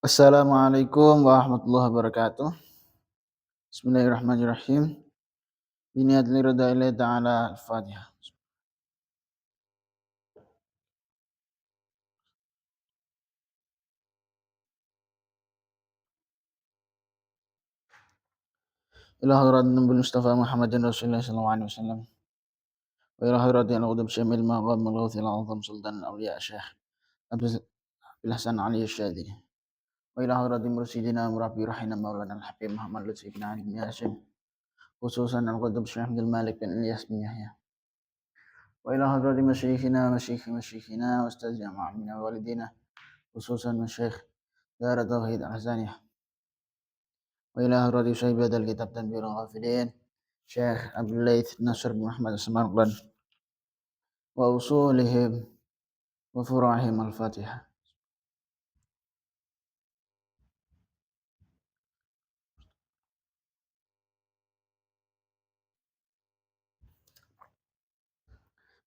Assalamualaikum warahmatullahi wabarakatuh. Bismillahirrahmanirrahim. Biniat liridaillahi ta'ala al-Fatihah. Ila hadratin Nabil Mustafa Muhammadin Rasulullah sallallahu alaihi wasallam. Wa ila hadratin al-qudub syamil maqam al-ghawthil azam sultan al-awliya syekh Abdul Hasan Ali Syadili. Wa ila hadratin mursidina murabbi rahina maulana al-habib Muhammad Lutfi bin Ali bin Hashim. Khususan al-qudub Syekh Abdul Malik bin Ilyas bin Yahya. Wa ila hadratin masyikhina wa ustaz jama'a min walidina. Khususan masyayikh Dar Tauhid Al-Hasaniyah. Wa ila hadrati syekh badal kitab tanbir al-ghafilin Syekh Abdul Laith Nasr bin Muhammad Samarqand wa usulihim wa furahim al-Fatihah.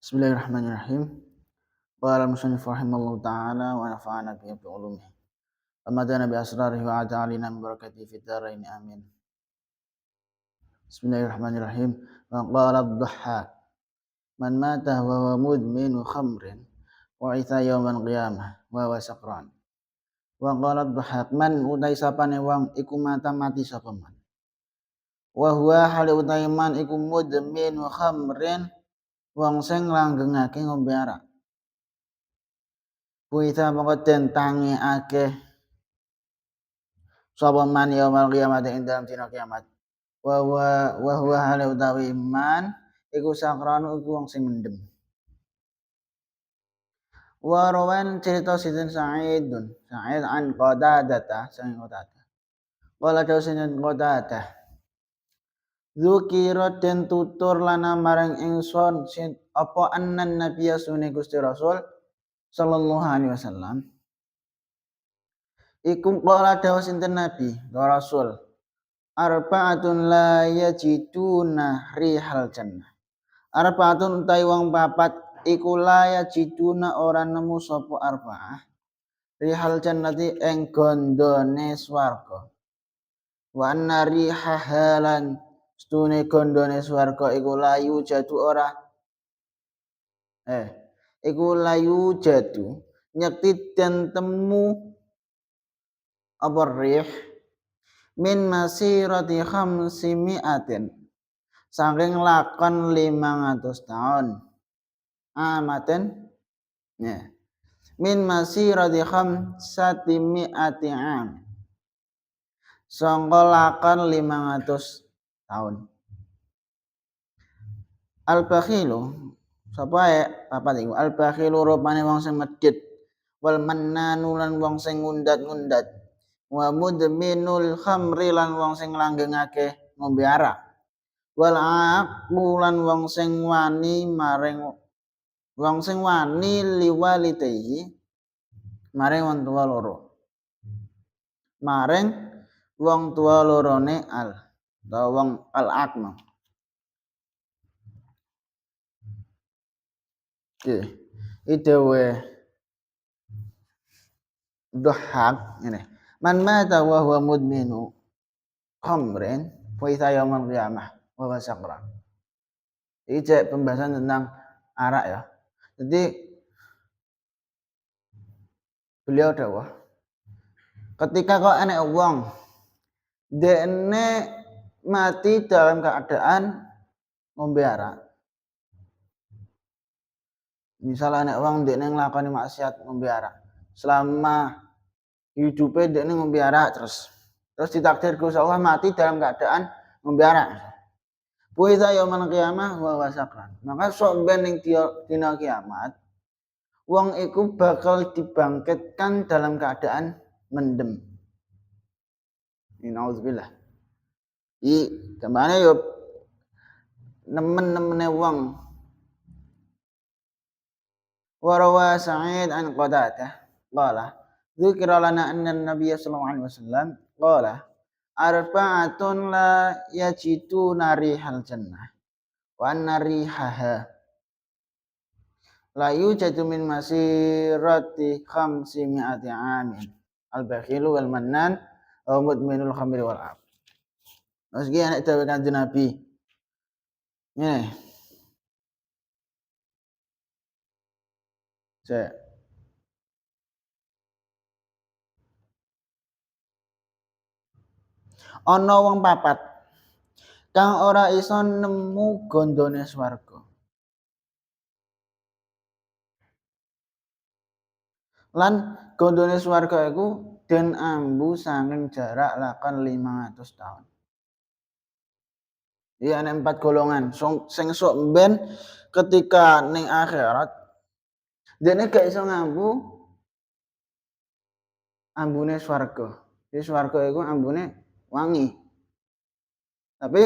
Bismillahirrahmanirrahim. Qala al-musannif rahimallahu ta'ala wa nafa'ana bihi bi ulumihi. Wa madana bi asrarihi wa ata'alina min barakatihi fid dharain amin. Bismillahirrahmanirrahim. Wa qala ad-dhahhak man mata wa huwa mudminu khamrin wa itha yaumal qiyamah wa huwa saqran. Wa qala ad-dhahhak man utai sapane wong iku mati sapa man. Wa huwa hale utai man iku mudminu khamrin wong sing langgengake ngombe arak. Kuita mongko den tangi akeh sapa man yaumal qiyamah ing dalam dina kiamat. Wa huwa hale utawi man iku sakranu iku wong sing mendem. Wa rawan cerita Sidin Sa'id an Qadadata sang Qadadah. Qala dawuhna Qadadah. Dzukira den tutur lana marang ingsun apa annan nabiyya sunni Gusti Rasul sallallahu alaihi wasallam. Iku qala dawuh sinten Nabi, Rasul. Arba'atun la yajiduna rihal jannah. Arba'atun utai wong papat iku la yajiduna ora nemu sapa arba'ah. Rihal jannati ing gondone swarga. Wa anna rihahalan stune gondone swarga iku layu jadu ora iku layu jadu nyekti den temu apa rih min masirati khamsimiatin saking lakon 500 tahun amaten ya min masirati khamsati mi'ati am sangka lakon 500 tahun. Al-bakhilu sapa papat iku al-bakhilu rupane wong sing medhit wal mannanu lan wong sing ngundat-ngundat wa mudminul khamri lan wong sing langgengake ngombe arak wal aqu lan wong sing wani liwalidayhi maring wong tuwa loro maring wong tuwa lorone utawa wong al-aqma. Idewe Dhahhak ini. Man mata wa huwa mudminu khamrin fa idza yaumal qiyamah wa huwa saqran. Ini pembahasan tentang arak ya. Jadi beliau dawuh ketika kok enek wong dekne mati dalam keadaan ngombe arak. Misalnya anak wong dekne nglakoni maksiat ngombe arak. Selama hidupnya dekne ngombe arak terus ditakdir Gusti Allah mati dalam keadaan ngombe arak. Puisa yaumul qiyamah wa wasakran. Maka sok ben ning dina kiamat wong iku bakal dibangkitkan dalam keadaan mendem. Inauzubillah. Kemana yo nemen-nemene wong. Warawa Sa'id an Qadadah qala dzukira lana anna an-nabiy sallallahu alaihi wasallam qala arba'atun la yajiduna rihal jannah wa anna rihaha la yujadu min masirati khamsimi'ati amin al-bakhilu wal mannan wa mudminul khamri wal ab. Terus iki enek dawuh Kanjeng Nabi. Ngene. Sik. Ana wong papat kang ora iso nemu gondone swarga. Lan gondone swarga iku den ambu saking jarak lakon 500 taun. Iya ana 4 golongan. Sing sok mben ketika ning akhirat dene gak iso ngambu ambune swarga. Di swarga iku ambune wangi. Tapi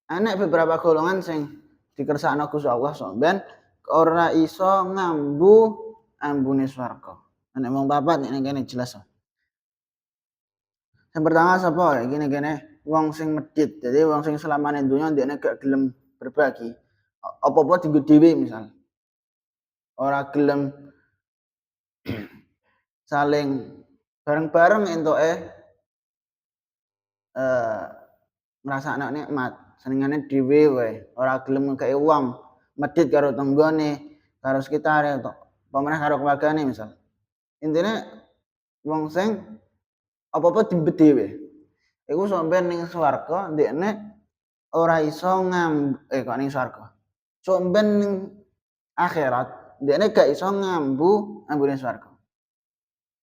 ana beberapa golongan sing dikersakno Gusti Allah sok mben ora iso ngambu ambune swarga. Ana wong papat nek kene jelas. Yang pertama sapa? Iki ning kene wong sing medhit. Jadi wong sing selamane donya ndekne gak gelem berbagi. Apa-apa dienggo dhewe misal. Ora gelem saling bareng-bareng entuke ngrasakno nikmat. Senengane dhewe wae, ora gelem ngekeki wong. Medhit karo tanggane, karo sekitare, apa meneh karo keluargane misal. Intine wong sing apa-apa diempet dhewe. Iku sampeyan ning swarga ndekne ora iso kok ning swarga. Sampeyan ning akhirat ndekne gak iso ngambu ambune swarga.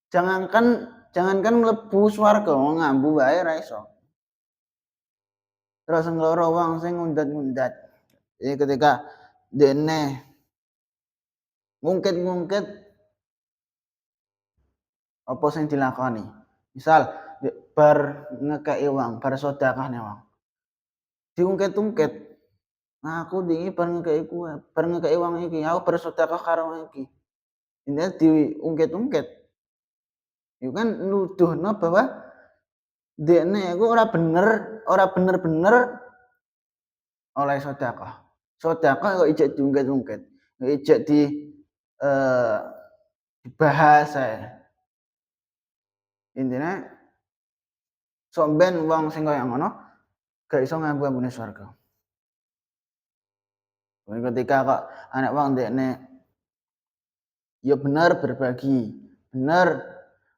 Jangankan mlebu swarga, ngambu wae ora iso. Terus sing loro wong sing ngundat-ngundat. Jadi ketika dene ngungkit-ngungkit apa sing dilakoni. Misal bar ngekeki wong, bar sedekah ning wong. Diungkit-ungkit. Nah, aku dingi bar ngekeki kowe, bar ngekeki wong iki, aku bar sedekah karo wong iki. Ini diungkit-ungkit. Itu kan nuduhno bahwa dekne iku ora bener-bener oleh sedekah. Sedekah kok ijek diungkit-ungkit. Ijek dibahas ae. Intine sampeyan wong sing kaya ngono gak iso ngambu ambune swarga. Ketika kok ana wong ndekne ya bener berbagi, bener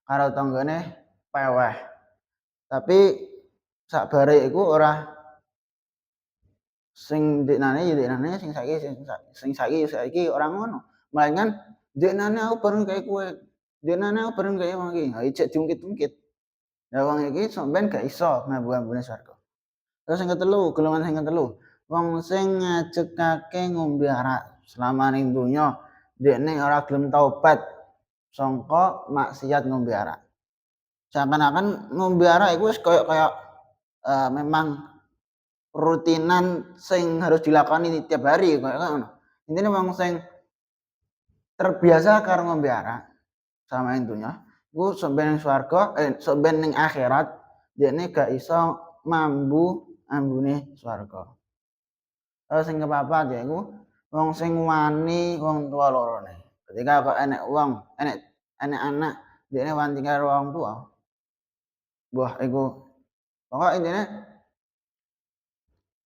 karo tanggane peweh. Tapi sakbare iku ora sing ndeknane ya ndeknane sing saiki ora ngono. Melainkan ndeknane aku bareng kaya kowe. Ndeknane aku bareng kaya wong iki. Ha ijek diungkit-ungkit. Lah wong iki sampeyan gak iso ngambu ambune swarga. Terus sing ketelu, golongan sing ketelu, wong sing ngajekake ngombe arak selama ning donya ndekne ora gelem taubat sangka maksiat ngombe arak. Seakan-akan ngombe arak iku wis kaya memang rutinan sing harus dilakoni tiap hari kaya ngono. Intine wong sing terbiasa karo ngombe arak selama ning donya, iku sampeyan ning swarga, sampeyan ning akhirat dekne gak iso mambu ambune swarga. Terus sing kepapat yaiku wong sing wani wong tua lorone. Ketika kok enek anak dekne wani karo wong tua. Wah iku pokok intine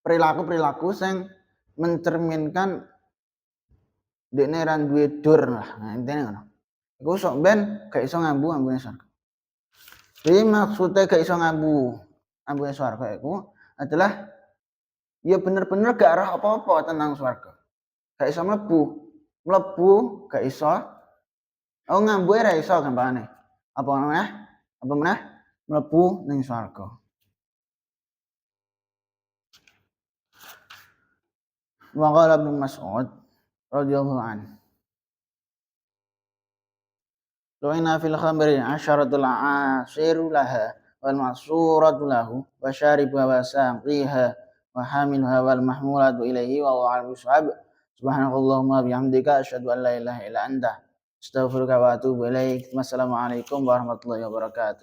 perilaku-perilaku sing mencerminkan dekne ra duwe dur lah. Nah intine ngono. Iku sok ben gak iso ngambu ambune swarga. Jadi maksudnya gak iso ngambu ambune swarga iku adalah ya bener-bener gak arah apa-apa tentang swarga. Gak iso mlebu. Mlebu gak iso. Oh ngambu ora iso gampangane. Apa meneh mlebu ning swarga. Wa qala Ibnu Mas'ud radhiyallahu anhu. Lu'ina fil khamri asyaratul asiru laha wal ma'suratu lahu wa syaribuha wa saqiha wa hamiluha wal mahmulatu ilaihi wa wa'al mus'ab. Subhanakallahumma bihamdika asyhadu an la ilaha illa anta astaghfiruka wa atubu ilaik. Wassalamualaikum warahmatullahi wabarakatuh.